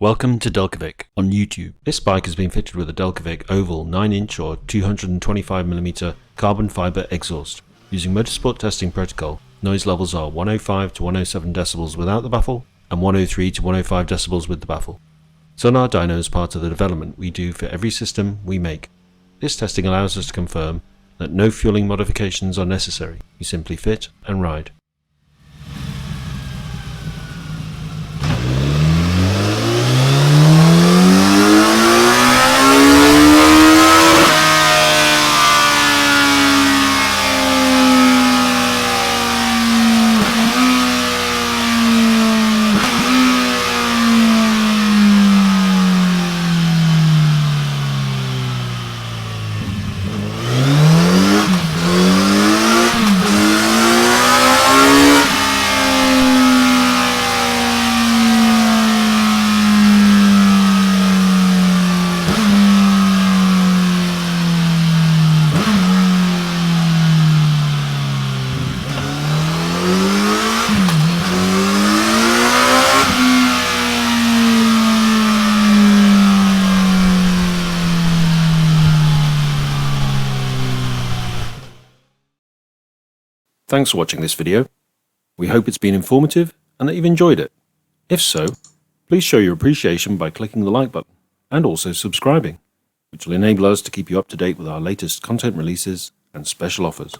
Welcome to Delkevic on YouTube. This bike has been fitted with a Delkevic oval 9-inch or 225mm carbon fibre exhaust. Using motorsport testing protocol, noise levels are 105 to 107 decibels without the baffle and 103 to 105 decibels with the baffle. Sonar dyno is part of the development we do for every system we make. This testing allows us to confirm that no fueling modifications are necessary. You simply fit and ride. Thanks for watching this video. We hope it's been informative and that you've enjoyed it. If so, please show your appreciation by clicking the like button and also subscribing, which will enable us to keep you up to date with our latest content releases and special offers.